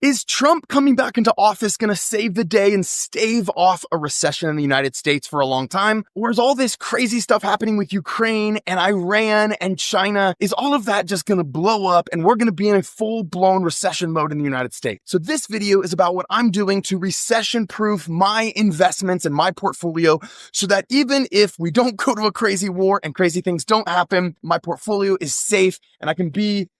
Is Trump coming back into office going to save the day and stave off a recession in the United States for a long time? Or is all this crazy stuff happening with Ukraine and Iran and China, is all of that just going to blow up and we're going to be in a full-blown recession mode in the United States? So this video is about what I'm doing to recession-proof my investments and my portfolio so that even if we don't go to a crazy war and crazy things don't happen, my portfolio is safe and I can be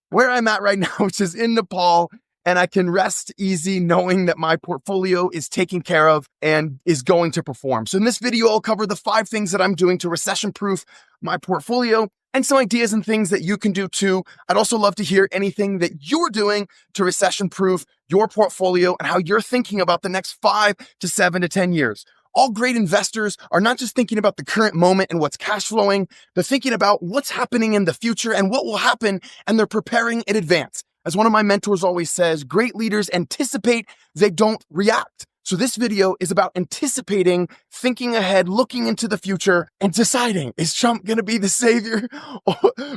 where I'm at right now, which is in Nepal, and I can rest easy knowing that my portfolio is taken care of and is going to perform. So in this video, I'll cover the 5 things that I'm doing to recession-proof my portfolio and some ideas and things that you can do too. I'd also love to hear anything that you're doing to recession-proof your portfolio and how you're thinking about the next 5 to 7 to 10 years. All great investors are not just thinking about the current moment and what's cash flowing, they're thinking about what's happening in the future and what will happen, and they're preparing in advance. As one of my mentors always says, great leaders anticipate, they don't react. So this video is about anticipating, thinking ahead, looking into the future, and deciding, is Trump going to be the savior?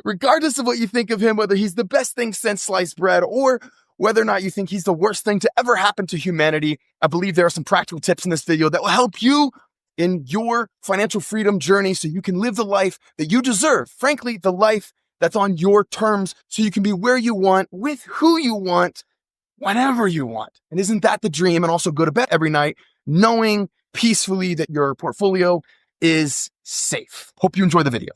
Regardless of what you think of him, whether he's the best thing since sliced bread or whether or not you think he's the worst thing to ever happen to humanity, I believe there are some practical tips in this video that will help you in your financial freedom journey so you can live the life that you deserve. Frankly, the life that's on your terms so you can be where you want, with who you want, whenever you want. And isn't that the dream? And also go to bed every night knowing peacefully that your portfolio is safe. Hope you enjoy the video.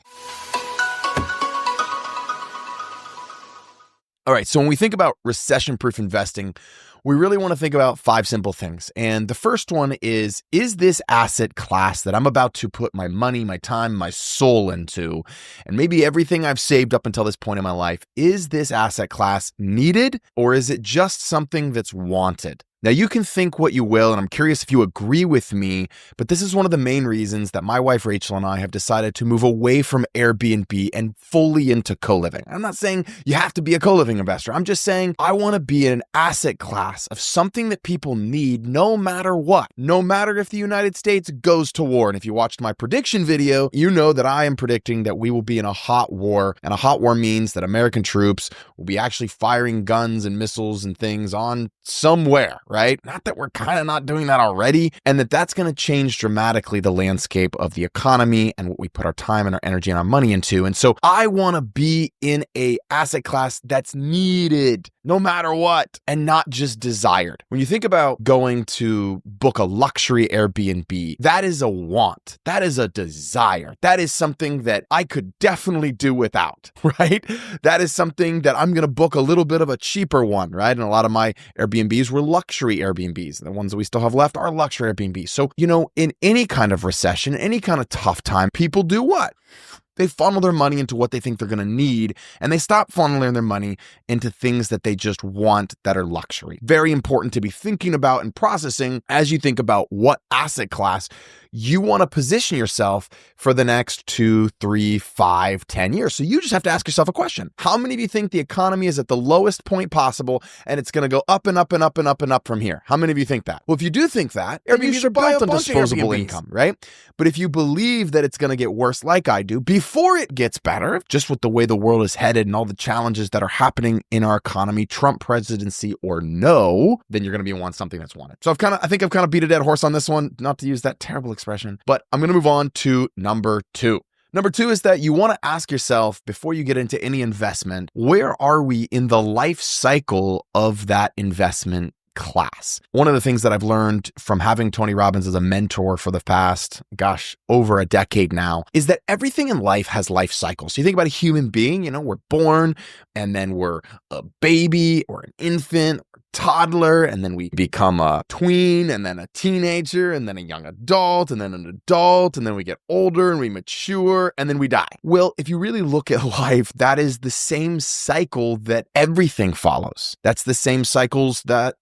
All right, so when we think about recession-proof investing, we really want to think about 5 simple things. And the first one is this asset class that I'm about to put my money, my time, my soul into, and maybe everything I've saved up until this point in my life, is this asset class needed or is it just something that's wanted? Now, you can think what you will, and I'm curious if you agree with me, but this is one of the main reasons that my wife, Rachel, and I have decided to move away from Airbnb and fully into co-living. I'm not saying you have to be a co-living investor. I'm just saying I want to be in an asset class of something that people need no matter what, no matter if the United States goes to war. And if you watched my prediction video, you know that I am predicting that we will be in a hot war, and a hot war means that American troops will be actually firing guns and missiles and things on somewhere, right? Not that we're kind of not doing that already, and that's going to change dramatically the landscape of the economy and what we put our time and our energy and our money into. And so I want to be in a asset class that's needed no matter what and not just desired. When you think about going to book a luxury Airbnb, that is a want. That is a desire. That is something that I could definitely do without, right? That is something that I'm going to book a little bit of a cheaper one, right? And a lot of my Airbnbs were luxury Airbnbs. The ones that we still have left are luxury Airbnbs. So, in any kind of recession, any kind of tough time, people do what? They funnel their money into what they think they're going to need, and they stop funneling their money into things that they just want that are luxury. Very important to be thinking about and processing as you think about what asset class you want to position yourself for the next 2, 3, 5, 10 years. So you just have to ask yourself a question. How many of you think the economy is at the lowest point possible and it's going to go up and up and up and up and up from here? How many of you think that? Well, if you do think that, you should buy a bunch of disposable income, right? But if you believe that it's going to get worse like I do, before it gets better, just with the way the world is headed and all the challenges that are happening in our economy, Trump presidency or no, then you're going to be want something that's wanted. So I think I've kind of beat a dead horse on this one, not to use that terrible expression, but I'm going to move on to number 2. Number 2 is that you want to ask yourself before you get into any investment, where are we in the life cycle of that investment class? One of the things that I've learned from having Tony Robbins as a mentor for the past, over a decade now, is that everything in life has life cycles. So you think about a human being, we're born and then we're a baby or an infant, toddler, and then we become a tween and then a teenager and then a young adult and then an adult, and then we get older and we mature and then we die. Well, if you really look at life, that is the same cycle that everything follows. That's the same cycles that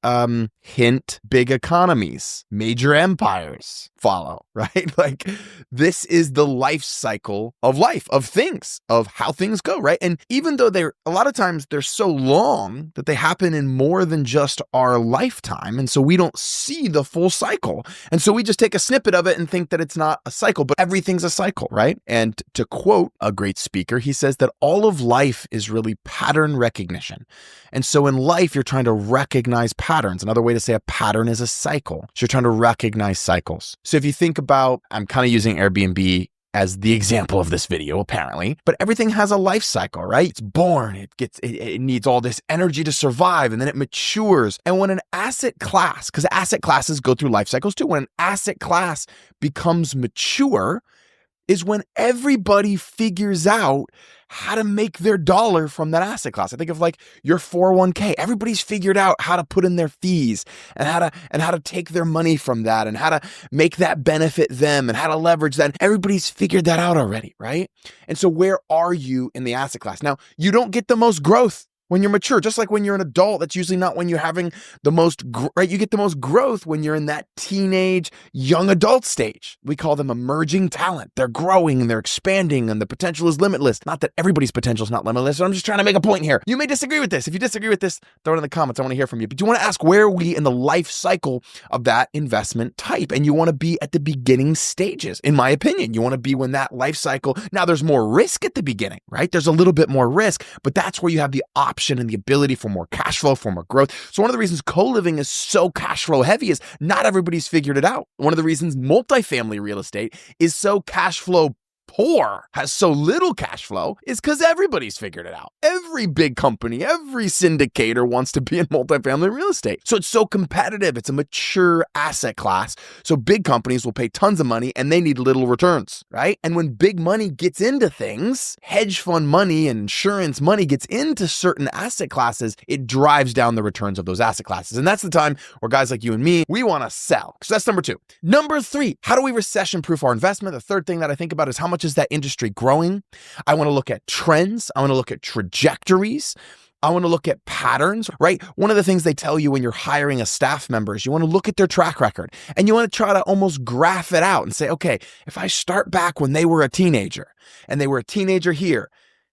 hint big economies, major empires follow, right? Like this is the life cycle of life, of things, of how things go, right? And even though a lot of times they're so long that they happen in more than just just our lifetime. And so we don't see the full cycle. And so we just take a snippet of it and think that it's not a cycle, but everything's a cycle, right? And to quote a great speaker, he says that all of life is really pattern recognition. And so in life, you're trying to recognize patterns. Another way to say a pattern is a cycle. So you're trying to recognize cycles. So if you think about, I'm kind of using Airbnb as the example of this video, apparently, but everything has a life cycle, right? It's born, it needs all this energy to survive, and then it matures. And when an asset class, because asset classes go through life cycles too, when an asset class becomes mature, is when everybody figures out how to make their dollar from that asset class. I think of like your 401k. Everybody's figured out how to put in their fees and how to take their money from that and how to make that benefit them and how to leverage that. Everybody's figured that out already, right? And so where are you in the asset class? Now, you don't get the most growth when you're mature, just like when you're an adult. That's usually not when you're having the most, right? You get the most growth when you're in that teenage, young adult stage. We call them emerging talent. They're growing and they're expanding and the potential is limitless. Not that everybody's potential is not limitless. I'm just trying to make a point here. You may disagree with this. If you disagree with this, throw it in the comments. I want to hear from you. But you want to ask, where are we in the life cycle of that investment type? And you want to be at the beginning stages. In my opinion, you want to be when that life cycle, now there's more risk at the beginning, right? There's a little bit more risk, but that's where you have the option and the ability for more cash flow, for more growth. So one of the reasons co-living is so cash flow heavy is not everybody's figured it out. One of the reasons multifamily real estate is so cash flow poor, has so little cash flow, is because everybody's figured it out. Every big company, every syndicator wants to be in multifamily real estate. So it's so competitive. It's a mature asset class. So big companies will pay tons of money and they need little returns, right? And when big money gets into things, hedge fund money and insurance money gets into certain asset classes, it drives down the returns of those asset classes. And that's the time where guys like you and me, we want to sell. So that's number 2. Number 3, how do we recession-proof our investment? The third thing that I think about is how much is that industry growing? I want to look at trends. I want to look at trajectories. I want to look at patterns, right? One of the things they tell you when you're hiring a staff member is you want to look at their track record and you want to try to almost graph it out and say, okay, if I start back when they were a teenager and they were a teenager here,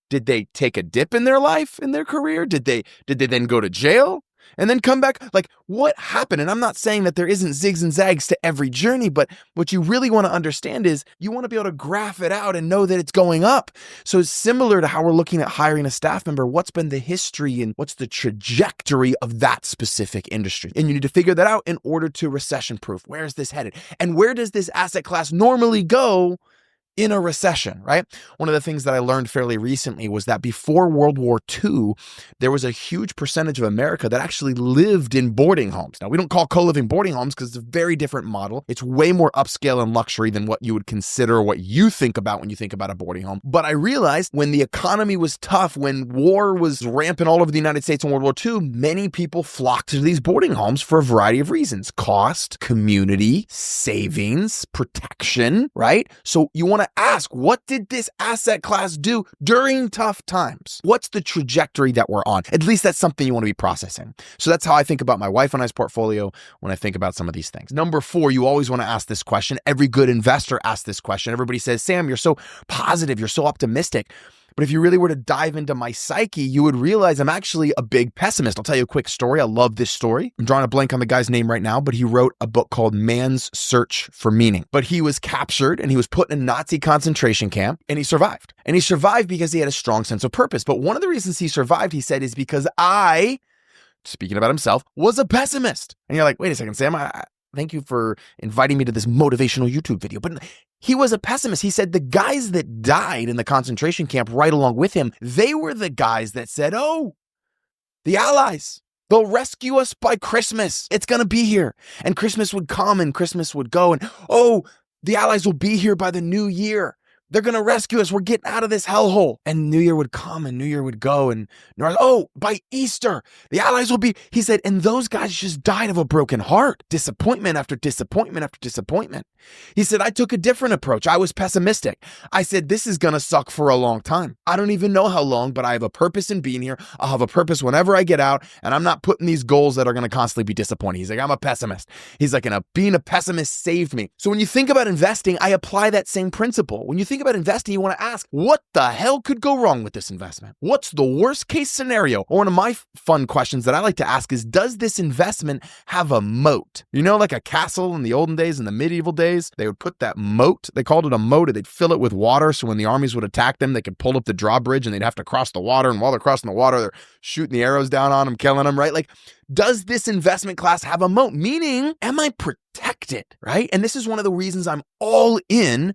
did they take a dip in their life, in their career? Did they then go to jail? And then come back? Like, what happened? And I'm not saying that there isn't zigs and zags to every journey, but what you really want to understand is you want to be able to graph it out and know that it's going up. So it's similar to how we're looking at hiring a staff member. What's been the history and what's the trajectory of that specific industry? And you need to figure that out in order to recession-proof. Where is this headed? And where does this asset class normally go in a recession, right? One of the things that I learned fairly recently was that before World War II, there was a huge percentage of America that actually lived in boarding homes. Now, we don't call co-living boarding homes because it's a very different model. It's way more upscale and luxury than what you would consider, what you think about when you think about a boarding home. But I realized when the economy was tough, when war was rampant all over the United States in World War II, many people flocked to these boarding homes for a variety of reasons: cost, community, savings, protection, right? So you want to ask, what did this asset class do during tough times? What's the trajectory that we're on? At least that's something you want to be processing. So that's how I think about my wife and I's portfolio when I think about some of these things. Number 4, you always want to ask this question. Every good investor asks this question. Everybody says, Sam, you're so positive, you're so optimistic. But if you really were to dive into my psyche, you would realize I'm actually a big pessimist. I'll tell you a quick story. I love this story. I'm drawing a blank on the guy's name right now, but he wrote a book called Man's Search for Meaning. But he was captured and he was put in a Nazi concentration camp and he survived. And he survived because he had a strong sense of purpose. But one of the reasons he survived, he said, is because I, speaking about himself, was a pessimist. And you're like, wait a second, Sam, thank you for inviting me to this motivational YouTube video. But he was a pessimist. He said the guys that died in the concentration camp right along with him, they were the guys that said, oh, the Allies, they'll rescue us by Christmas. It's going to be here. And Christmas would come and Christmas would go. And oh, the Allies will be here by the new year. They're going to rescue us. We're getting out of this hellhole. And New Year would come and New Year would go. And oh, by Easter, the Allies will be, he said, and those guys just died of a broken heart. Disappointment after disappointment after disappointment. He said, I took a different approach. I was pessimistic. I said, this is going to suck for a long time. I don't even know how long, but I have a purpose in being here. I'll have a purpose whenever I get out. And I'm not putting these goals that are going to constantly be disappointing. He's like, I'm a pessimist. He's like, being a pessimist saved me. So when you think about investing, I apply that same principle. When you think think about investing, you want to ask, what the hell could go wrong with this investment? What's the worst case scenario? Or one of my fun questions that I like to ask is, does this investment have a moat? You know, like a castle in the olden days, in the medieval days, they would put that moat, they called it a moat, and they'd fill it with water. So when the armies would attack them, they could pull up the drawbridge and they'd have to cross the water. And while they're crossing the water, they're shooting the arrows down on them, killing them, right? Like, does this investment class have a moat? Meaning, am I protected, right? And this is one of the reasons I'm all in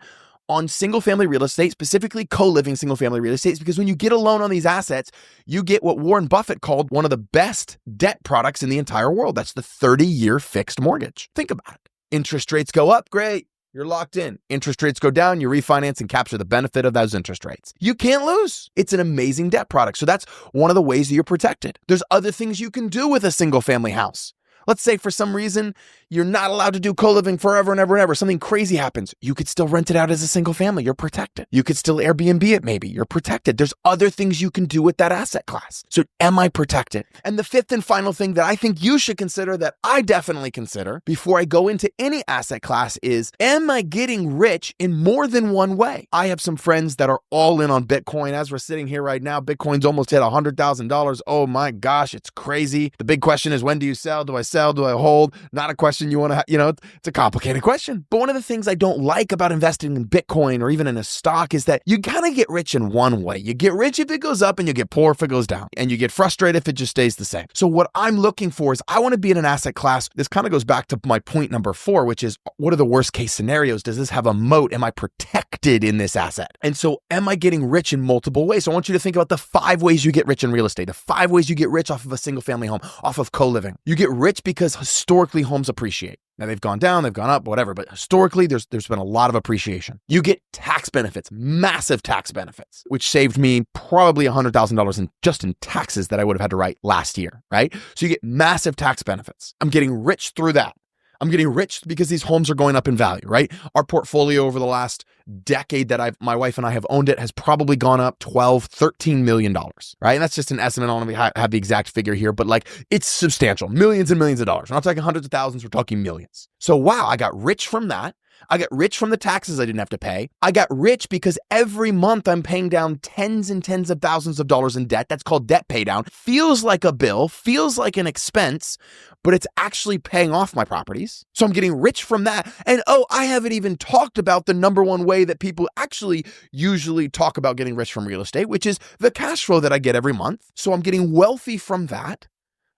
on single-family real estate, specifically co-living single-family real estate, is because when you get a loan on these assets, you get what Warren Buffett called one of the best debt products in the entire world. That's the 30-year fixed mortgage. Think about it. Interest rates go up, great. You're locked in. Interest rates go down, you refinance and capture the benefit of those interest rates. You can't lose. It's an amazing debt product. So that's one of the ways that you're protected. There's other things you can do with a single-family house. Let's say for some reason, you're not allowed to do co-living forever and ever and ever. Something crazy happens. You could still rent it out as a single family. You're protected. You could still Airbnb it maybe. You're protected. There's other things you can do with that asset class. So am I protected? And the fifth and final thing that I think you should consider, that I definitely consider before I go into any asset class, is, am I getting rich in more than one way? I have some friends that are all in on Bitcoin. As we're sitting here right now, Bitcoin's almost hit $100,000. Oh my gosh, it's crazy. The big question is, when do you sell? Do I sell? Do I hold? Not a question you want to, it's a complicated question. But one of the things I don't like about investing in Bitcoin or even in a stock is that you kind of get rich in one way. You get rich if it goes up and you get poor if it goes down. And you get frustrated if it just stays the same. So what I'm looking for is, I want to be in an asset class. This kind of goes back to my point number 4, which is, what are the worst case scenarios? Does this have a moat? Am I protected in this asset? And so am I getting rich in multiple ways? So I want you to think about the 5 ways you get rich in real estate, the 5 ways you get rich off of a single family home, off of co-living. You get rich because historically homes appreciate. Now they've gone down, they've gone up, whatever, but historically there's been a lot of appreciation. You get tax benefits, massive tax benefits, which saved me probably $100,000 just in taxes that I would have had to write last year, right? So you get massive tax benefits. I'm getting rich through that. I'm getting rich because these homes are going up in value, right? Our portfolio over the last decade that my wife and I have owned it has probably gone up $13 million, right? And that's just an estimate. I don't have the exact figure here, but like, it's substantial, millions and millions of dollars. We're not talking hundreds of thousands, we're talking millions. So wow, I got rich from that. I got rich from the taxes I didn't have to pay. I got rich because every month I'm paying down tens and tens of thousands of dollars in debt. That's called debt pay down. Feels like a bill, feels like an expense, but it's actually paying off my properties. So I'm getting rich from that. And I haven't even talked about the number one way that people actually usually talk about getting rich from real estate, which is the cash flow that I get every month. So I'm getting wealthy from that.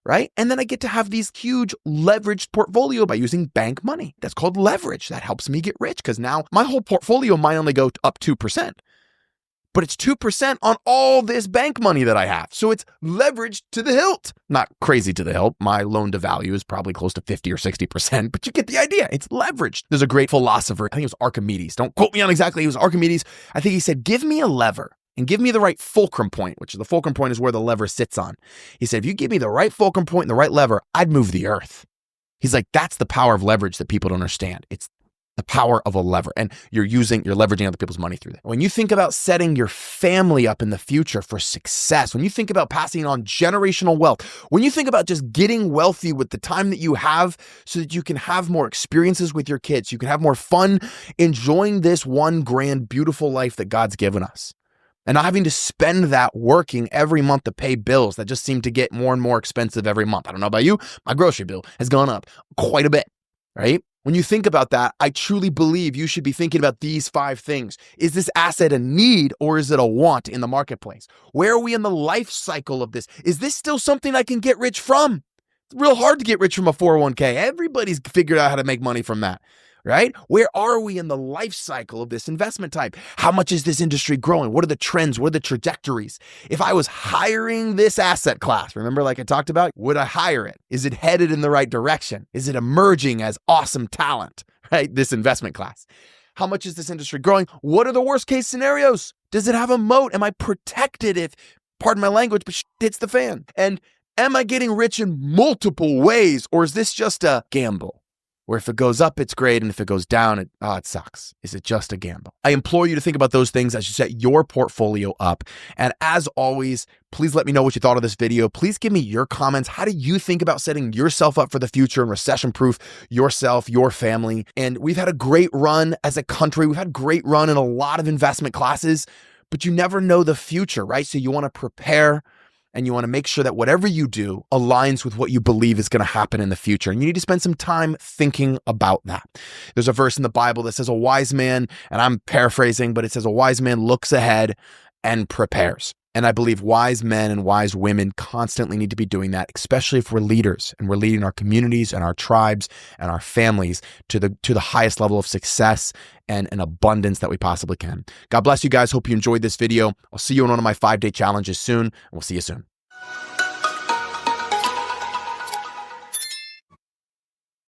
Right? And then I get to have these huge leveraged portfolio by using bank money. That's called leverage. That helps me get rich because now my whole portfolio might only go up 2%, but it's 2% on all this bank money that I have. So it's leveraged to the hilt. Not crazy to the hilt. My loan to value is probably close to 50 or 60%, but you get the idea. It's leveraged. There's a great philosopher. I think it was Archimedes. Don't quote me on exactly. It was Archimedes. I think he said, give me a lever and give me the right fulcrum point, which the fulcrum point is where the lever sits on. He said, if you give me the right fulcrum point and the right lever, I'd move the earth. He's like, that's the power of leverage that people don't understand. It's the power of a lever. And you're leveraging other people's money through that. When you think about setting your family up in the future for success, when you think about passing on generational wealth, when you think about just getting wealthy with the time that you have so that you can have more experiences with your kids, you can have more fun enjoying this one grand, beautiful life that God's given us. And not having to spend that working every month to pay bills that just seem to get more and more expensive every month. I don't know about you, my grocery bill has gone up quite a bit, right? When you think about that, I truly believe you should be thinking about these 5 things. Is this asset a need or is it a want in the marketplace? Where are we in the life cycle of this? Is this still something I can get rich from? It's real hard to get rich from a 401k. Everybody's figured out how to make money from that. Right? Where are we in the life cycle of this investment type? How much is this industry growing? What are the trends? What are the trajectories? If I was hiring this asset class, remember like I talked about, would I hire it? Is it headed in the right direction? Is it emerging as awesome talent, right? This investment class. How much is this industry growing? What are the worst case scenarios? Does it have a moat? Am I protected if, pardon my language, but shit hits the fan? And am I getting rich in multiple ways or is this just a gamble? Where if it goes up, it's great. And if it goes down, it sucks. Is it just a gamble? I implore you to think about those things as you set your portfolio up. And as always, please let me know what you thought of this video. Please give me your comments. How do you think about setting yourself up for the future and recession-proof yourself, your family? And we've had a great run as a country. We've had a great run in a lot of investment classes, but you never know the future, right? So you want to prepare and you want to make sure that whatever you do aligns with what you believe is going to happen in the future. And you need to spend some time thinking about that. There's a verse in the Bible that says a wise man, and I'm paraphrasing, but it says a wise man looks ahead and prepares. And I believe wise men and wise women constantly need to be doing that, especially if we're leaders and we're leading our communities and our tribes and our families to the highest level of success and abundance that we possibly can. God bless you guys. Hope you enjoyed this video. I'll see you on one of my 5-day challenges soon, and we'll see you soon.